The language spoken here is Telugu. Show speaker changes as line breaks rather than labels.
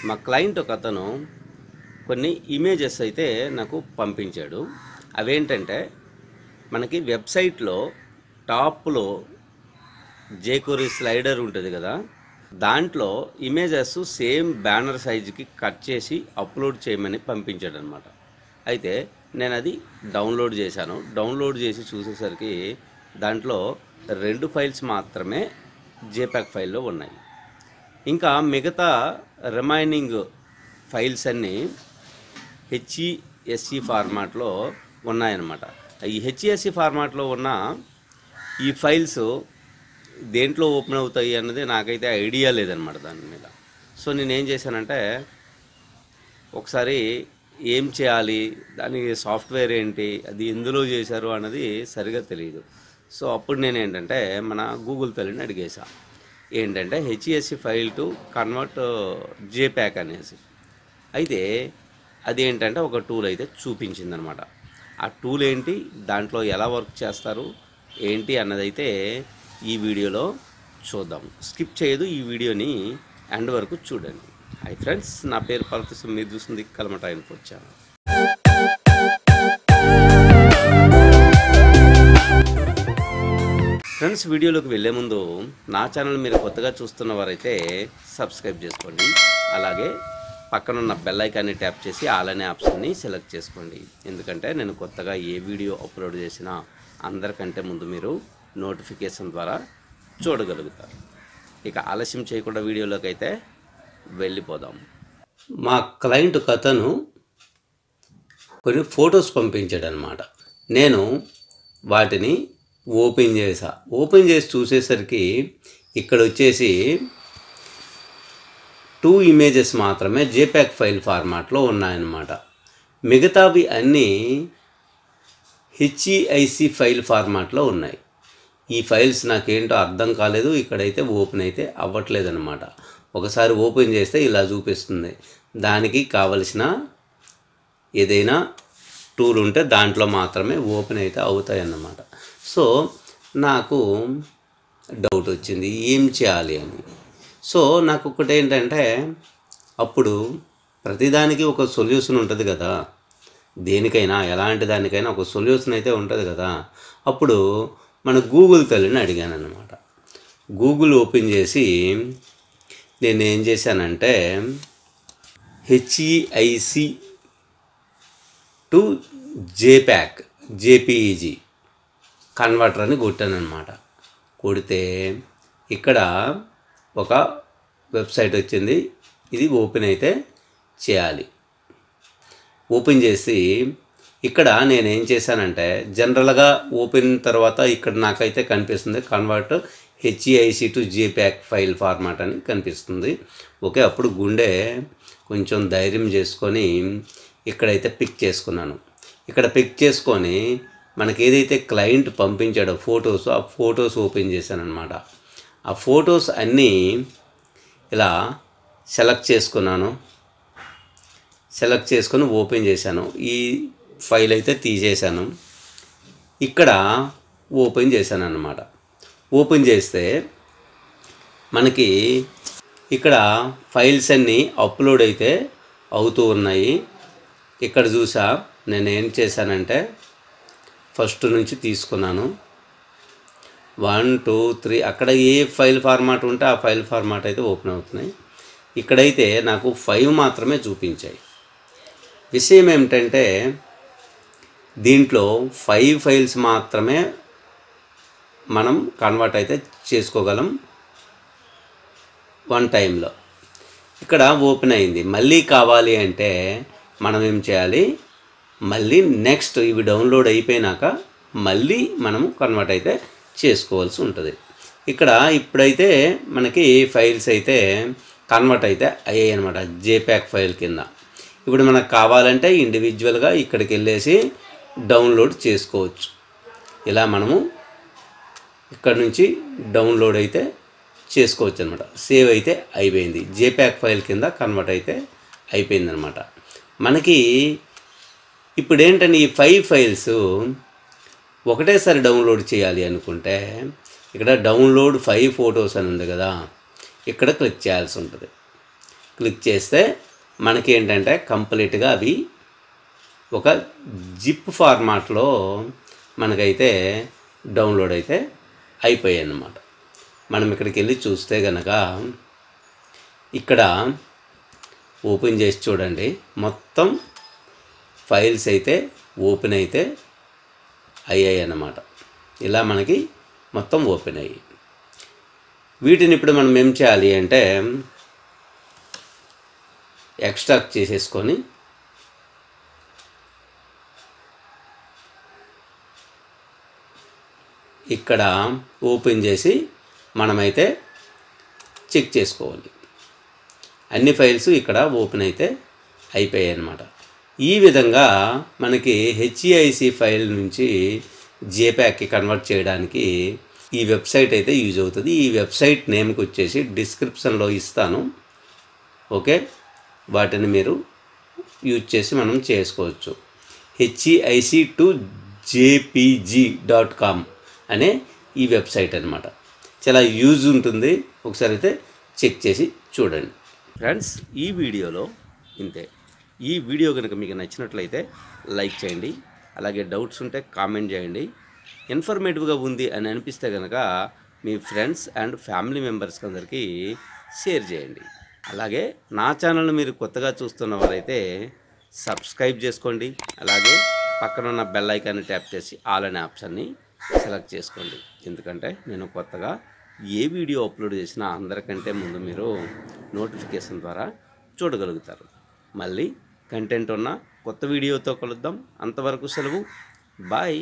మా క్లయింట్ ఒకతను కొన్ని ఇమేజెస్ అయితే నాకు పంపించాడు. అవేంటంటే మనకి వెబ్సైట్లో టాప్లో jQuery స్లైడర్ ఉంటుంది కదా, దాంట్లో ఇమేజెస్ సేమ్ బ్యానర్ సైజుకి కట్ చేసి అప్లోడ్ చేయమని పంపించాడు అనమాట. అయితే నేను అది డౌన్లోడ్ చేశాను. డౌన్లోడ్ చేసి చూసేసరికి దాంట్లో 2 ఫైల్స్ మాత్రమే జేపాక్ ఫైల్లో ఉన్నాయి. ఇంకా మిగతా రిమైనింగ్ ఫైల్స్ అన్నీ HESC ఫార్మాట్లో ఉన్నాయన్నమాట. ఈ HESC ఫార్మాట్లో ఉన్న ఈ ఫైల్స్ దేంట్లో ఓపెన్ అవుతాయి అన్నది నాకైతే ఐడియా లేదనమాట దాని మీద. సో నేనేం చేశానంటే ఒకసారి ఏం చేయాలి, దాని సాఫ్ట్వేర్ ఏంటి, అది ఎందులో చేశారు అన్నది సరిగా తెలియదు. సో అప్పుడు నేను ఏంటంటే మన గూగుల్ తల్లిని అడిగేసా, ఏంటంటే HESC ఫైల్ టు కన్వర్ట్ జేపాక్ అనేసి. అయితే అదేంటంటే ఒక టూల్ అయితే చూపించిందనమాట. ఆ టూల్ ఏంటి, దాంట్లో ఎలా వర్క్ చేస్తారు ఏంటి అన్నదైతే ఈ వీడియోలో చూద్దాం. స్కిప్ చేయదు, ఈ వీడియోని ఎండ్ వరకు చూడండి. హాయ్ ఫ్రెండ్స్, నా పేరు పరతసు, మీరు చూస్తుంది కలమట ఇన్ఫో ఛానల్. ఫ్రెండ్స్, వీడియోలోకి వెళ్ళే ముందు నా ఛానల్ మీరు కొత్తగా చూస్తున్న వారైతే సబ్స్క్రైబ్ చేసుకోండి. అలాగే పక్కనున్న బెల్ ఐకాన్ని ట్యాప్ చేసి ఆల్ అనే ఆప్షన్ని సెలెక్ట్ చేసుకోండి. ఎందుకంటే నేను కొత్తగా ఏ వీడియో అప్లోడ్ చేసినా అందరికంటే ముందు మీరు నోటిఫికేషన్ ద్వారా చూడగలుగుతారు. ఇక ఆలస్యం చేయకుండా వీడియోలోకి అయితే వెళ్ళిపోదాం. మా క్లయింట్ కథను కొన్ని ఫొటోస్ పంపించాడు అనమాట. నేను వాటిని ఓపెన్ చేసి చూసేసరికి ఇక్కడ వచ్చేసి 2 ఇమేజెస్ మాత్రమే జేపాక్ ఫైల్ ఫార్మాట్లో ఉన్నాయన్నమాట. మిగతావి అన్నీ HEIC ఫైల్ ఫార్మాట్లో ఉన్నాయి. ఈ ఫైల్స్ నాకేంటో అర్థం కాలేదు. ఇక్కడైతే ఓపెన్ అయితే అవ్వట్లేదన్నమాట. ఒకసారి ఓపెన్ చేస్తే ఇలా చూపిస్తుంది. దానికి కావలసిన ఏదైనా టూల్ ఉంటే దాంట్లో మాత్రమే ఓపెన్ అయితే అవుతాయి అన్నమాట. సో నాకు డౌట్ వచ్చింది, ఏం చేయాలి అని. సో నాకు ఒకటి ఏంటంటే, అప్పుడు ప్రతిదానికి ఒక సొల్యూషన్ ఉంటుంది కదా, దేనికైనా ఎలాంటి దానికైనా ఒక సొల్యూషన్ అయితే ఉంటుంది కదా. అప్పుడు మన గూగుల్ తల్లిని అడిగాను అన్నమాట. గూగుల్ ఓపెన్ చేసి నేను ఏం చేశానంటే HEIC టు జేపాక్ JPEG కన్వర్టర్ అని కొట్టాను అనమాట. కొడితే ఇక్కడ ఒక వెబ్సైట్ వచ్చింది. ఇది ఓపెన్ అయితే చేయాలి. ఓపెన్ చేసి ఇక్కడ నేనేం చేశానంటే, జనరల్గా ఓపెన్ తర్వాత ఇక్కడ నాకైతే కనిపిస్తుంది convert HEIC to JPEG file format అని కనిపిస్తుంది. ఓకే, అప్పుడు గుండె కొంచెం ధైర్యం చేసుకొని ఇక్కడైతే పిక్ చేసుకున్నాను. ఇక్కడ పిక్ చేసుకొని మనకి ఏదైతే క్లయింట్ పంపించాడో ఫొటోస్, ఆ ఫొటోస్ ఓపెన్ చేశాను అనమాట. ఆ ఫొటోస్ అన్నీ ఇలా సెలెక్ట్ చేసుకున్నాను. సెలెక్ట్ చేసుకొని ఓపెన్ చేశాను. ఈ ఫైల్ అయితే తీసేశాను. ఇక్కడ ఓపెన్ చేశాను అన్నమాట. ఓపెన్ చేస్తే మనకి ఇక్కడ ఫైల్స్ అన్నీ అప్లోడ్ అయితే అవుతూ ఉన్నాయి. ఇక్కడ చూసా, నేను ఏం చేశానంటే ఫస్ట్ నుంచి తీసుకున్నాను. 1 2 3 అక్కడ ఏ ఫైల్ ఫార్మాట్ ఉంటే ఆ ఫైల్ ఫార్మాట్ అయితే ఓపెన్ అవుతున్నాయి. ఇక్కడైతే నాకు 5 మాత్రమే చూపించాయి. విషయం ఏమిటంటే, దీంట్లో 5 ఫైల్స్ మాత్రమే మనం కన్వర్ట్ అయితే చేసుకోగలం వన్ టైంలో. ఇక్కడ ఓపెన్ అయింది. మళ్ళీ కావాలి అంటే మనం ఏం చేయాలి, మళ్ళీ నెక్స్ట్ ఇవి డౌన్లోడ్ అయిపోయినాక మళ్ళీ మనము కన్వర్ట్ అయితే చేసుకోవాల్సి ఉంటుంది. ఇక్కడ ఇప్పుడైతే మనకి ఫైల్స్ అయితే కన్వర్ట్ అయితే అయ్యాయి అనమాట జేపాక్ ఫైల్ కింద. ఇప్పుడు మనకు కావాలంటే ఇండివిజువల్గా ఇక్కడికి వెళ్ళేసి డౌన్లోడ్ చేసుకోవచ్చు. ఇలా మనము ఇక్కడ నుంచి డౌన్లోడ్ అయితే చేసుకోవచ్చు అనమాట. సేవ్ అయితే అయిపోయింది, జేపాక్ ఫైల్ కింద కన్వర్ట్ అయితే అయిపోయింది అనమాట. మనకి ఇప్పుడు ఏంటంటే ఈ 5 ఫైల్స్ ఒకటేసారి డౌన్లోడ్ చేయాలి అనుకుంటే ఇక్కడ డౌన్లోడ్ 5 ఫొటోస్ అని ఉంది కదా, ఇక్కడ క్లిక్ చేయాల్సి ఉంటుంది. క్లిక్ చేస్తే మనకి ఏంటంటే కంప్లీట్గా అవి ఒక జిప్ ఫార్మాట్లో మనకైతే డౌన్లోడ్ అయితే అయిపోయాయి అన్నమాట. మనం ఇక్కడికి వెళ్ళి చూస్తే కనుక ఇక్కడ ఓపెన్ చేసి చూడండి, మొత్తం ఫైల్స్ అయితే ఓపెన్ అయితే అయ్యాయి అన్నమాట. ఇలా మనకి మొత్తం ఓపెన్ అయ్యాయి. వీటిని ఇప్పుడు మనం ఏం చేయాలి అంటే ఎక్స్ట్రాక్ట్ చేసేసుకొని ఇక్కడ ఓపెన్ చేసి మనమైతే చెక్ చేసుకోవాలి. అన్ని ఫైల్స్ ఇక్కడ ఓపెన్ అయితే అయిపోయాయి అన్నమాట. ఈ విధంగా మనకి హెచ్ఈఐసి ఫైల్ నుంచి జేపాక్కి కన్వర్ట్ చేయడానికి ఈ వెబ్సైట్ అయితే యూజ్ అవుతుంది. ఈ వెబ్సైట్ నేమ్కి వచ్చేసి డిస్క్రిప్షన్లో ఇస్తాను. ఓకే, వాటిని మీరు యూజ్ చేసి మనం చేసుకోవచ్చు. HEIC2JPG.com అనే ఈ వెబ్సైట్ అన్నమాట. చాలా యూజ్ ఉంటుంది. ఒకసారి అయితే చెక్ చేసి చూడండి. ఫ్రెండ్స్, ఈ వీడియోలో ఇంతే. ఈ వీడియో కనుక మీకు నచ్చినట్లయితే లైక్ చేయండి, అలాగే డౌట్స్ ఉంటే కామెంట్ చేయండి. ఇన్ఫర్మేటివ్గా ఉంది అని అనిపిస్తే కనుక మీ ఫ్రెండ్స్ అండ్ ఫ్యామిలీ మెంబర్స్కి అందరికీ షేర్ చేయండి. అలాగే నా ఛానల్ని మీరు కొత్తగా చూస్తున్న వారైతే సబ్స్క్రైబ్ చేసుకోండి. అలాగే పక్కన ఉన్న బెల్ ఐకాన్ని ట్యాప్ చేసి ఆల్ అనే ఆప్షన్ని సెలెక్ట్ చేసుకోండి. ఎందుకంటే నేను కొత్తగా ఏ వీడియో అప్లోడ్ చేసినా అందరికంటే ముందు మీరు నోటిఫికేషన్ ద్వారా చూడగలుగుతారు. మళ్ళీ కంటెంట్ ఉన్న కొత్త వీడియోతో కలుద్దాం. అంతవరకు సెలవు. బాయ్.